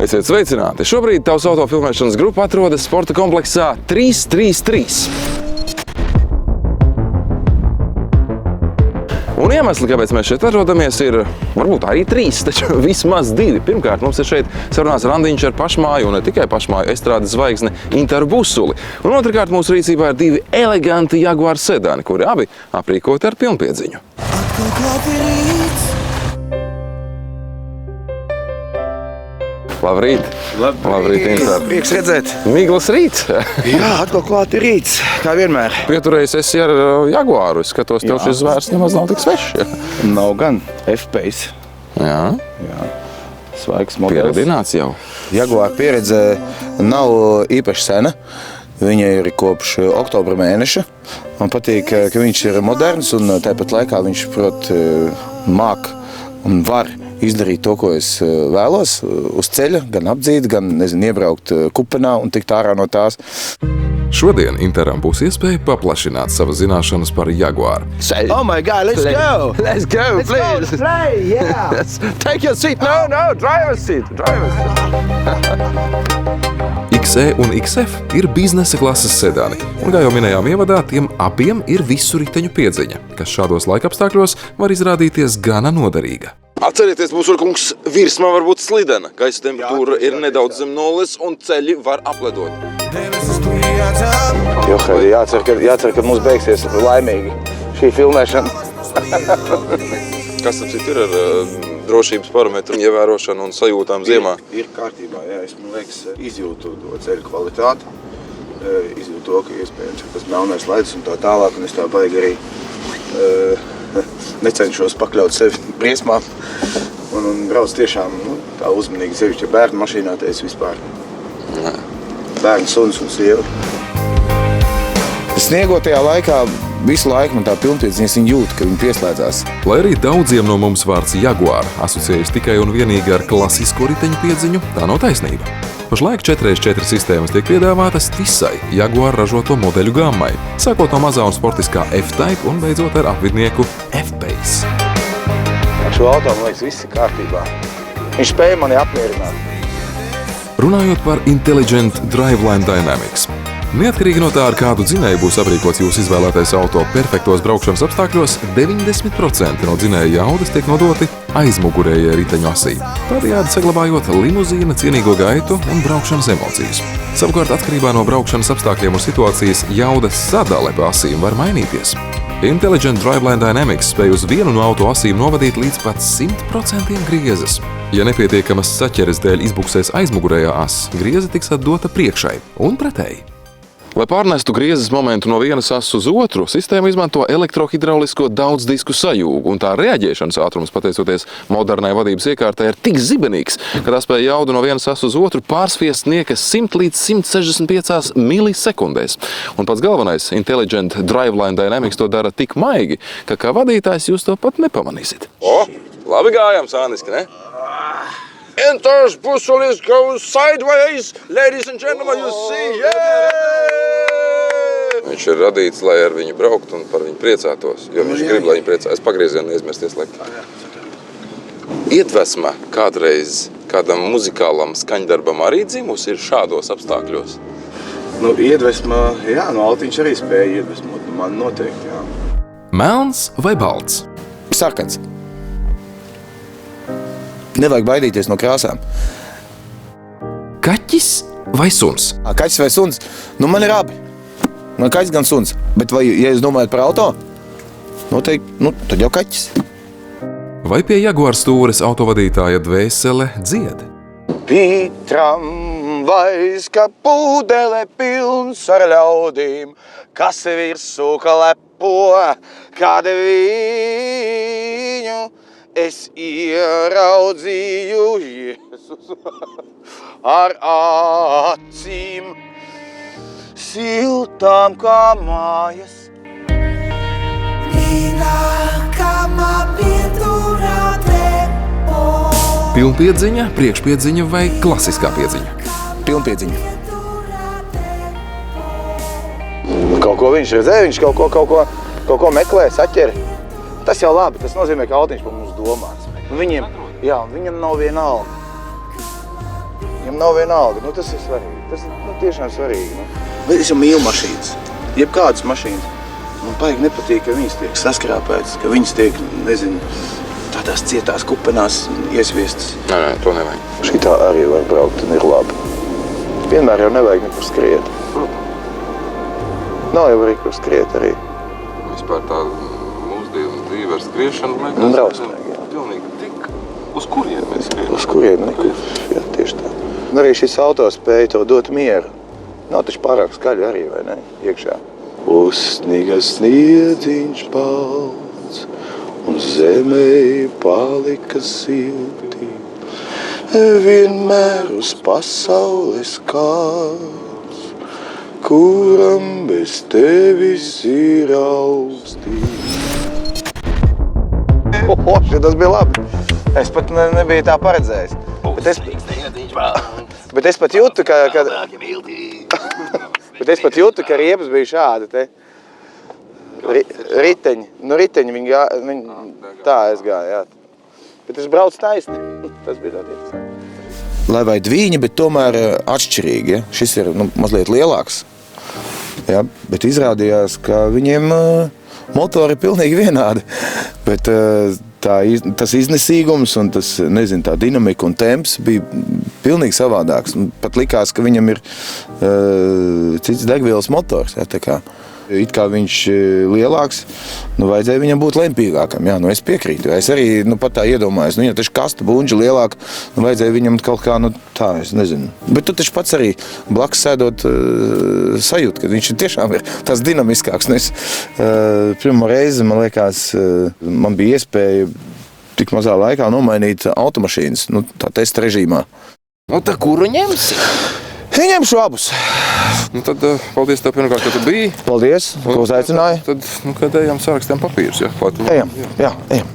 Esiet sveicināti! Šobrīd tavs autofilmēšanas grupa atrodas sporta kompleksā 333. Un iemesli, kāpēc mēs šeit atrodamies, ir varbūt arī 3, taču vismaz 2. Pirmkārt, mums ir šeit sarunās randiņš ar pašmāju, un ne tikai pašmāju, estrādes zvaigzni Interu Busuli. Un otrkārt, mūsu rīcībā ir 2 eleganti Jaguar sedani, kuri abi aprīkoti ar pilnpiedziņu. Labrīt! Labrīt, Inter! Prieks redzēt! Miglas rīts! Jā, atkal klāt ir rīts, kā vienmēr. Pieturējis esi ar Jaguāru. Es skatos, tev šis zvērs nemaz nav tik svešs. Nav gan F-Pace. Jā. Svaigs modelis. Pieredināts jau. Jaguar pieredze nav īpaši sena. Viņa ir kopš oktobra mēneša. Man patīk, ka viņš ir moderns un tāpat laikā viņš prot māk un var izdarīt to, ko es vēlos uz ceļa, gan apdzīt, gan, iebraukt kupenā un tikt ārā no tās. Šodien Interam būs iespēja paplašināt savas zināšanas par Jaguāru. Oh my God, let's go! Let's go, please! Let's play, yeah! Take your seat! No, driver's seat! XE un XF ir biznesa klases sedani, un, kā jau minējām ievadā, tiem abiem ir visu riteņu piedziņa, kas šādos laikapstākļos var izrādīties gana noderīga. Atcerieties, Busurkungs, virsma var būt slidena, gaisa temperatūra ir nedaudz zem nulles un ceļi var apledot. Jācer, ka mums beigsies laimīgi šī filmēšana. Kas tad ir ar drošības parametru ievērošanu un sajūtām ziemā? Ir kārtībā, jā. Es, man liekas, izjūtu to ceļu kvalitāti. Izjūtu to, ka iespējams tas melnais ledus un tā tālāk, un es tā baigi arī necenšos pakļaut sevi briesmām un brauc tiešām tā uzmanīgi, sevišķi bērnu mašīnā, te es vispār bērnu suns un sieva. Sniegotajā laikā visu laiku man tā pilnpiedziņas viņa jūt, ka viņa pieslēdzās. Lai arī daudziem no mums vārds Jaguar asociējas tikai un vienīgi ar klasisko riteņu piedziņu, tā nav taisnība. Pašlaik 4x4 sistēmas tiek piedāvātas visai Jaguar ražoto modeļu gammai, sākot no mazā un sportiskā F-Type un beidzot ar apvidnieku F-Pace. Šo auto, man liekas, viss ir kārtībā. Viņš spēja mani apmierināt. Runājot par Intelligent Driveline Dynamics. Neatkarīgi no tā, ar kādu dzinēju būs aprīkots jūsu izvēlētais auto perfektos braukšanas apstākļos, 90% no dzinēja jaudas tiek nodoti aizmugurējai riteņu asī, tādējādi saglabājot limuzīna cienīgo gaitu un braukšanas emocijas. Savukārt, atkarībā no braukšanas apstākļiem un situācijas jaudas sadale pa asīm var mainīties. Intelligent Driveline Dynamics spēj uz vienu no auto asīm novadīt līdz pat 100% griezes. Ja nepietiekamas saķeres dēļ izbuksēs aizmugurējā as, grieze tiks atdota priekšai un pretēji. Lai pārnestu griezes momentu no vienas asas uz otru, sistēma izmanto elektrohidraulisko daudzdisku sajūgu, un tā reaģēšanas ātrums, pateicoties modernai vadības iekārtai, ir tik zibenīgs, ka tā spēja jaudu no vienas asas uz otru pārsviest niekas 100 līdz 165 milisekundēs. Un pats galvenais, Intelligent Driveline Dynamics to dara tik maigi, ka kā vadītājs jūs to pat nepamanīsiet. Labi gājām, Sāniski, ne? Interu Busuli goes sideways, ladies and gentlemen, you see, yeah! Viņš ir radīts, lai ar viņu braukt un par viņu priecātos, jo viņš grib, lai viņu priecātos. Pagriezienu neizmesties liekt. Iedvesma kādreiz kādam muzikālam skaņdarbam arī dzimus ir šādos apstākļos? Iedvesma, jā, Altiņš arī spēja iedvesmot, man noteikti, jā. Melns vai balts? Sarkans. Nevajag baidīties no krāsām. Kaķis vai suns? Kaķis vai suns? Man ir abi. Man kaķis gan suns. Bet vai, ja jūs domājat par auto, noteikti, tad jau kaķis. Vai pie Jaguar stūres autovadītāja dvēsele dzied? Bija tramvajs, ka pūdele pilns ar ļaudīm, kas virsū klepo, kad viņu es ieraudzīju Jēzus ar acīm siltām kā mājas. Pilnpiedziņa, priekšpiedziņa vai klasiskā piedziņa? Pilnpiedziņa. Kaut ko viņš redzēja, viņš kaut ko meklē, saķeri. Tas jau labi, tas nozīmē, ka autiņš par mums domāts. Viņam nav vienalga. nav vienalga. Nu, tas ir svarīgi. Tas ir tiešām svarīgi. Nu. Bet es jau mīlu mašīnas. Jebkādas mašīnas. Man baigi nepatīk, ka viņas tiek saskrāpētas, ka viņas tiek, nezinu, tādās cietās kupenās iesviestas. Nē, to nevajag. Šitā arī var braukt un ir labi. Vienmēr jau nevajag nekur skriet. Nav jau arī kur skriet arī. Vispār tā mūsdienu dzīve ar skriešanu, liekas, Drausmīgi, jā. Pilnīgi tik. Uz kurien mēs skrienam? Uz kurien nekur. Jā, tieši tā. Un arī šis auto spēja to dot mieru. Nav taču pārāk skaļi arī, vai ne? Iekšā. Uzsniga sniedziņš balts un zemē palika silti. Vienmēr uz pasaules kāds, kuram bez tevis ir augstī. Tas bija labi. Es pat nebiju tā paredzējis. Bet es pat jūtu, ka riepas bija šādi te. Riteņi. Nu, riteņi viņi tā aizgāja, jā. Bet es braucu taisni. Tas bija ļoti interesanti. Lai vai dvīņi, bet tomēr atšķirīgi, ja? Šis ir mazliet lielāks. Ja? Bet izrādījās, ka viņiem motori ir pilnīgi vienādi. Bet tas iznesīgums un tas, nezinu, tā dinamika un temps bija pilnīgi savādāks. Pat likās, ka viņam ir cits degvielas motors. Ja, tā kā. It kā viņš lielāks, vajadzēja viņam būt lempīgākam. Jā, es piekrītu. Es arī pat tā iedomājos. Ja taču kasta buņģa lielāka, vajadzēja viņam kaut kā, tā, es nezinu. Bet tu taču pats arī blakus sēdot sajūt, ka viņš tiešām ir tās dinamiskāks. Pirmo reizi, man liekas, man bija iespēja tik mazā laikā nomainīt automašīnas, tā testa režīmā. Tā kuru ņemsi? Ņemšu abus. Tad paldies tev pirmkārt, ka tu biji. Paldies, ko uzaicināji. Tad, kad ejam sarakstiem papīrus, ja? Ejam, jā, ejam.